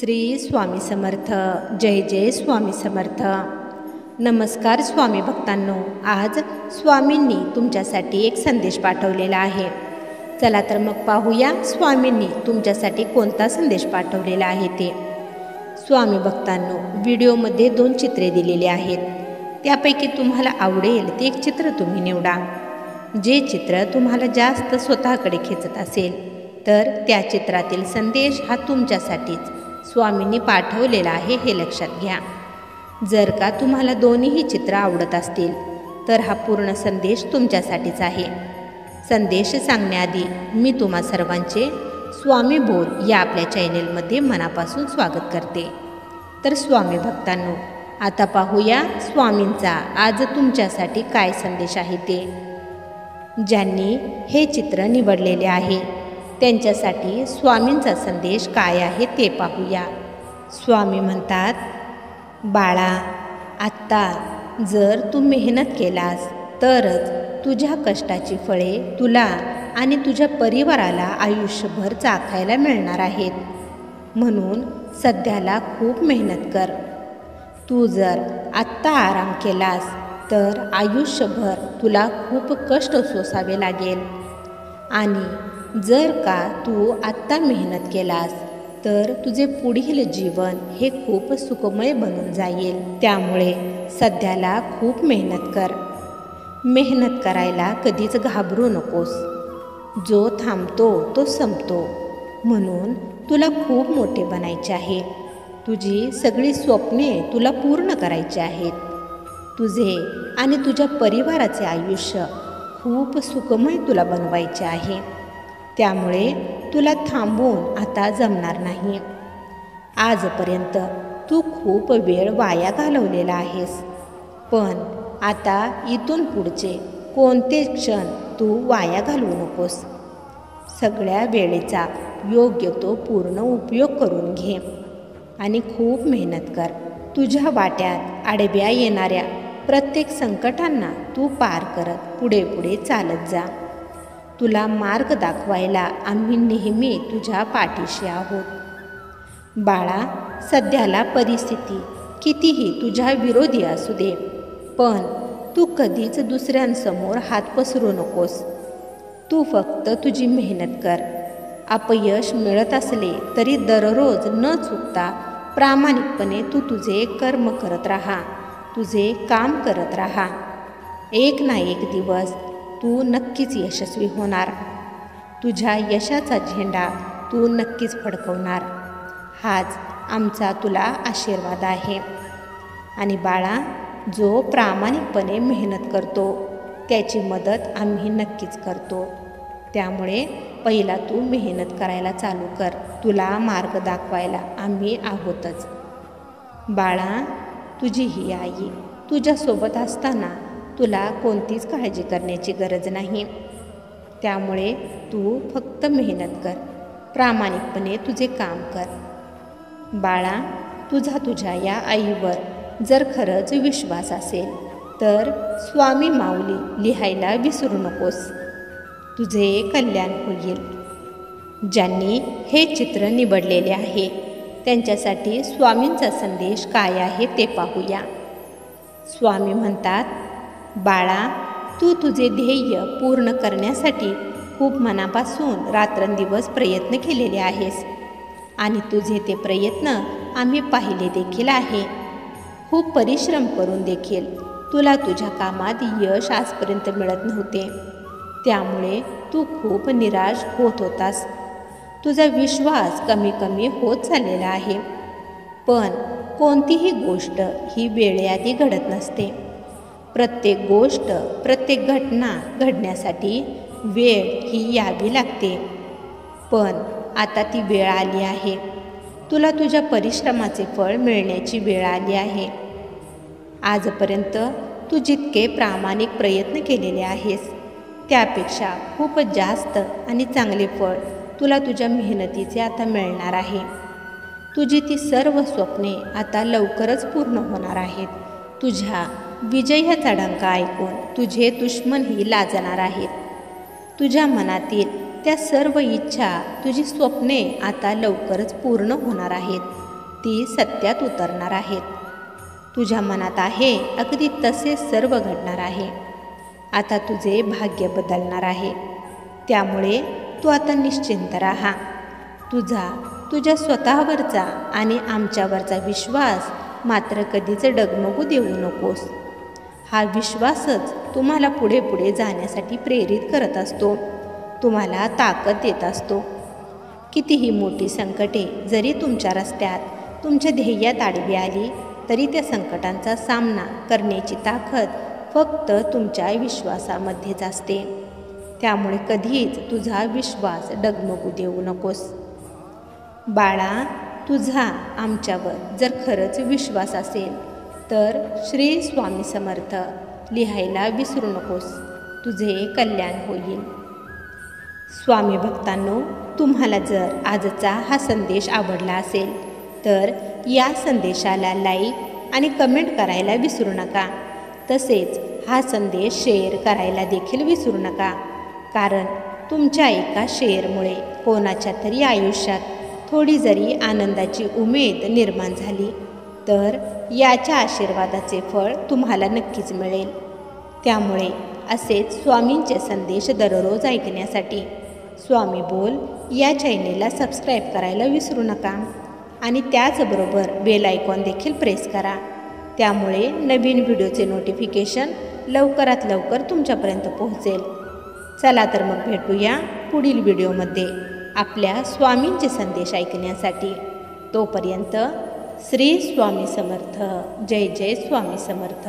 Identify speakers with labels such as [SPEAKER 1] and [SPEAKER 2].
[SPEAKER 1] श्री स्वामी समर्थ. जय जय स्वामी समर्थ. नमस्कार स्वामी भक्तांनो. आज स्वामींनी तुमच्यासाठी एक संदेश पाठवलेला आहे. चला तर मग पाहूया स्वामींनी तुमच्यासाठी कोणता संदेश पाठवलेला आहे ते. स्वामी भक्तांनो, व्हिडिओमध्ये 2 चित्रे दिलेली आहेत. त्यापैकी तुम्हाला आवडेल ते एक चित्र तुम्ही निवडा. जे चित्र तुम्हाला जास्त स्वतःकडे खेचत असेल तर त्या चित्रातील संदेश हा तुमच्यासाठीच स्वामींनी पाठवलेला आहे हे लक्षात घ्या. जर का तुम्हाला दोन्हीही चित्र आवडत असतील तर हा पूर्ण संदेश तुमच्यासाठीच आहे. संदेश सांगण्याआधी मी तुम्हा सर्वांचे स्वामी बोल या आपल्या चॅनेलमध्ये मनापासून स्वागत करते. तर स्वामी भक्तांनो, आता पाहूया स्वामींचा आज तुमच्यासाठी काय संदेश आहे ते. ज्यांनी हे चित्र निवडलेले आहे त्यांच्यासाठी स्वामींचा संदेश काय आहे ते पाहूया. स्वामी म्हणतात, बाळा, आत्ता जर तू मेहनत केलास तरच तुझ्या कष्टाची फळे तुला आणि तुझ्या परिवाराला आयुष्यभर चाखायला मिळणार आहेत. म्हणून सध्याला खूप मेहनत कर. तू जर आत्ता आराम केलास तर आयुष्यभर तुला खूप कष्ट सोसावे लागेल. आणि जर का तू आत्ता मेहनत केलास तर तुझे पुढील जीवन हे खूप सुखमय बनून जाईल. त्यामुळे सध्याला खूप मेहनत कर. मेहनत करायला कधीच घाबरू नकोस. जो थांबतो तो संपतो. म्हणून तुला खूप मोठे बनायचे आहे. तुझी सगळी स्वप्ने तुला पूर्ण करायची आहेत. तुझे आणि तुझ्या परिवाराचे आयुष्य खूप सुखमय तुला बनवायचे आहे. त्यामुळे तुला थांबून आता जमणार नाही. आजपर्यंत तू खूप वेळ वाया घालवलेला आहेस, पण आता इथून पुढचे कोणते क्षण तू वाया घालवू नकोस. सगळ्या वेळेचा योग्य तो पूर्ण उपयोग करून घे आणि खूप मेहनत कर. तुझ्या वाट्यात आडव्या येणाऱ्या प्रत्येक संकटांना तू पार करत पुढे पुढे चालत जा. तुला मार्ग दाखवायला आम्ही नेहमी तुझ्या पाठीशी आहोत. बाळा, सध्याला परिस्थिती कितीही तुझ्या विरोधी असू दे, पण तू कधीच दुसऱ्यांसमोर हात पसरू नकोस. तू फक्त तुझी मेहनत कर. अपयश मिळत असले तरी दररोज न चुकता प्रामाणिकपणे तू तुझे कर्म करत राहा. तुझे काम करत राहा. एक ना एक दिवस तू नक्कीच यशस्वी होणार. तुझ्या यशाचा झेंडा तू नक्कीच फडकवणार. हाच आमचा तुला आशीर्वाद आहे. आणि बाळा, जो प्रामाणिकपणे मेहनत करतो त्याची मदत आम्ही नक्कीच करतो. त्यामुळे पहिला तू मेहनत करायला चालू कर. तुला मार्ग दाखवायला आम्ही आहोतच. बाळा, तुझी ही आई तुझ्यासोबत असताना तुला कोणतीच काळजी करण्याची गरज नाही. त्यामुळे तू फक्त मेहनत कर. प्रामाणिकपणे तुझे काम कर. बाळा, तुझ्या या आईवर जर खरंच विश्वास असेल तर स्वामी माऊली लिहायला विसरू नकोस. तुझे कल्याण होईल. ज्यांनी हे चित्र निवडलेले आहे त्यांच्यासाठी स्वामींचा संदेश काय आहे ते पाहूया. स्वामी म्हणतात, बाळा, तू तुझे ध्येय पूर्ण करण्यासाठी खूप मनापासून रात्रंदिवस प्रयत्न केलेले आहेस आणि तुझे ते प्रयत्न आम्ही पाहिले देखील आहे. खूप परिश्रम करून देखील तुला तुझ्या कामात यश आजपर्यंत मिळत नव्हते. त्यामुळे तू खूप निराश होत होतास. तुझा विश्वास कमी कमी होत चाललेला आहे. पण कोणतीही गोष्ट ही वेळेआधी घडत नसते. प्रत्येक गोष्ट, प्रत्येक घटना घडण्यासाठी वेळ ही यावी लागते. पण आता ती वेळ आली आहे. तुला तुझ्या परिश्रमाचे फळ मिळण्याची वेळ आली आहे. आजपर्यंत तू जितके प्रामाणिक प्रयत्न केलेले आहेस त्यापेक्षा खूप जास्त आणि चांगले फळ तुला तुझ्या मेहनतीचे आता मिळणार आहे. तुझी ती सर्व स्वप्ने आता लवकरच पूर्ण होणार आहेत. तुझ्या विजयाचा डंका ऐकून तुझे दुश्मनही लाजणार आहेत. तुझ्या मनातील त्या सर्व इच्छा, तुझी स्वप्ने आता लवकरच पूर्ण होणार आहेत. ती सत्यात उतरणार आहेत. तुझ्या मनात आहे अगदी तसे सर्व घडणार आहे. आता तुझे भाग्य बदलणार आहे. त्यामुळे तू आता निश्चिंत राहा. तुझ्या स्वतःवरचा आणि आमच्यावरचा विश्वास मात्र कधीच डगमगू देऊ नकोस. हा विश्वासच तुम्हाला पुढे पुढे जाण्यासाठी प्रेरित करत असतो, तुम्हाला ताकद देत असतो. कितीही मोठी संकटे जरी तुमच्या रस्त्यात तुमच्या ध्येयात आडवी आली तरी त्या संकटांचा सामना करण्याची ताकद फक्त तुमच्या विश्वासामध्येच असते. त्यामुळे कधीच तुझा विश्वास डगमगू देऊ नकोस. बाळा, तुझा आमच्यावर जर खरंच विश्वास असेल तर श्री स्वामी समर्थ लिहायला विसरू नकोस. तुझे कल्याण होईल. स्वामी भक्तांनो, तुम्हाला जर आजचा हा संदेश आवडला असेल तर या संदेशाला लाईक आणि कमेंट करायला विसरू नका. तसेच हा संदेश शेअर करायला देखील विसरू नका. कारण तुमच्या एका शेअरमुळे कोणाच्या तरी आयुष्यात थोडी जरी आनंदाची उमेद निर्माण झाली तर याच्या आशीर्वादाचे फळ तुम्हाला नक्कीच मिळेल. त्यामुळे असेच स्वामींचे संदेश दररोज ऐकण्यासाठी स्वामी बोल या चॅनेलला सबस्क्राईब करायला विसरू नका. आणि त्याचबरोबर बेल आयकॉन देखील प्रेस करा. त्यामुळे नवीन व्हिडिओचे नोटिफिकेशन लवकरात लवकर तुमच्यापर्यंत पोहोचेल. चला तर मग भेटूया पुढील व्हिडिओमध्ये आपल्या स्वामींचे संदेश ऐकण्यासाठी. तोपर्यंत श्री स्वामी समर्थ. जय जय स्वामी समर्थ.